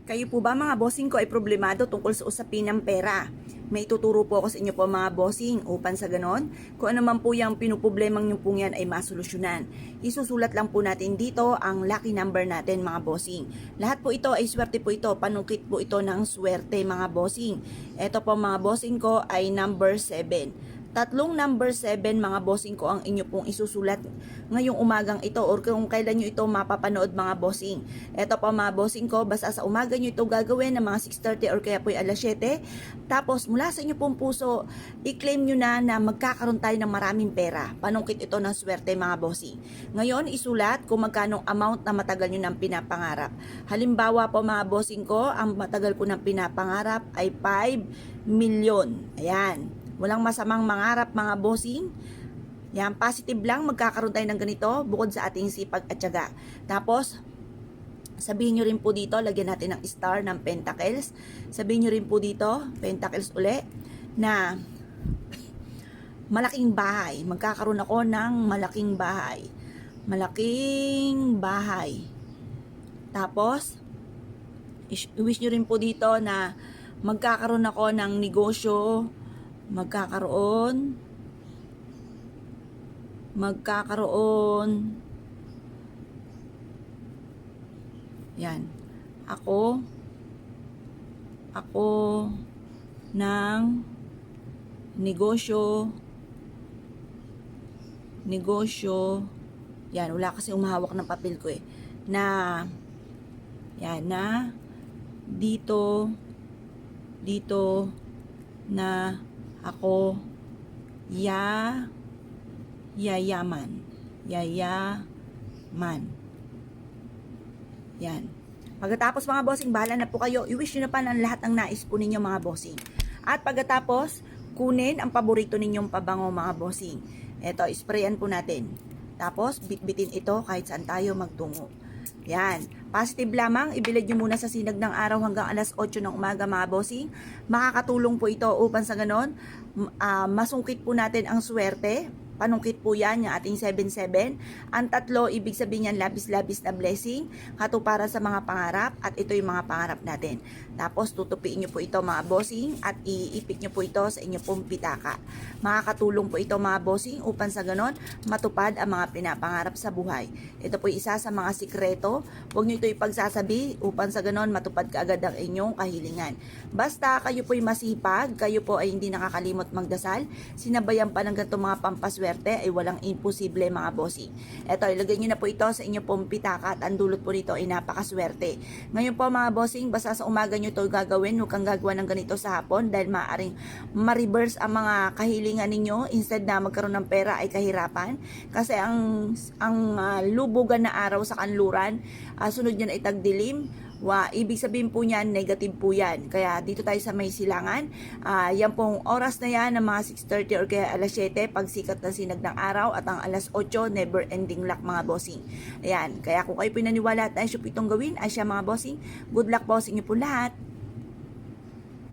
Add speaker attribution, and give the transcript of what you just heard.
Speaker 1: Kayo po ba mga bossing ko ay problemado tungkol sa usapin ng pera? May tuturo po ako sa inyo po mga bossing upang sa ganon, kung ano man po yung pinuproblemang nyo po yan ay masolusyonan. Isusulat lang po natin dito ang lucky number natin mga bossing. Lahat po ito ay swerte po ito, panungkit po ito ng swerte mga bossing. Ito po mga bossing ko ay number 7. Tatlong number 7 mga bossing ko ang inyo pong isusulat ngayong umagang ito or kung kailan nyo ito mapapanood mga bossing. Ito po mga bossing ko, basta sa umaga nyo ito gagawin ng mga 6:30 or kaya po alas 7. Tapos mula sa inyo pong puso, i-claim nyo na magkakaroon tayo ng maraming pera. Panungkit ito ng swerte mga bossing. Ngayon isulat kung magkano amount na matagal nyo ng pinapangarap. Halimbawa po mga bossing ko, ang matagal ko ng pinapangarap ay 5 million. Ayan. Walang masamang mangarap mga bossing. Yan, positive lang, magkakaroon tayo ng ganito bukod sa ating sipag at tiyaga. Tapos, sabihin nyo rin po dito, lagyan natin ng star ng pentacles. Sabihin nyo rin po dito, pentacles uli, na malaking bahay. Magkakaroon ako ng malaking bahay. Malaking bahay. Tapos, wish nyo rin po dito na magkakaroon ako ng negosyo, magkakaroon yan ako ng negosyo yan, wala kasi umahawak ng papel ko na yan na dito na ako yayaman. Yan. Pagkatapos mga bossing, bahala na po kayo. I-wish nyo na pa ng lahat ng nais po ninyo mga bossing. At pagkatapos, kunin ang paborito ninyong pabango mga bossing. Ito, sprayan po natin. Tapos, bitbitin ito kahit saan tayo magtungo. Yan. Positive lamang, ibilad nyo muna sa sinag ng araw hanggang alas 8 ng umaga mga bossing. Makakatulong po ito upang sa ganon, masungkit po natin ang swerte. Panungkit po yan, yung ating 7-7. Ang tatlo, ibig sabihin yan, labis-labis na blessing, katuparan sa mga pangarap, at ito yung mga pangarap natin. Tapos, tutupiin nyo po ito mga bossing, at iipit nyo po ito sa inyo pong pitaka. Makakatulong po ito mga bossing, upang sa ganon, matupad ang mga pinapangarap sa buhay. Ito po isa sa mga sikreto. Huwag nyo ito ipagsasabi, upang sa ganon, matupad kaagad ang inyong kahilingan. Basta kayo po'y masipag, kayo po ay hindi nakakalimot magdasal, sinabayan pa ng ganito mga pampaswerte, ay walang imposible mga bossing. Eto, ilagay nyo na po ito sa inyo pong pitaka at ang dulot po nito ay napakaswerte. Ngayon po mga bossing, basta sa umaga nyo ito gagawin, huwag kang gagawa ng ganito sa hapon dahil maaaring ma-reverse ang mga kahilingan ninyo. Instead na magkaroon ng pera ay kahirapan. Kasi ang lubugan na araw sa kanluran, sunod yan ay tagdilim. Ibig sabihin po niyan, negative po yan. Kaya dito tayo sa may silangan. Yan pong oras na yan ng mga 6:30 or kaya alas 7, pagsikat ng sinag ng araw, at ang alas 8, never ending luck mga bossing. Ayan, kaya kung kayo pinaniwala at nais itong gawin, ay siya mga bossing, good luck po sa inyo po lahat.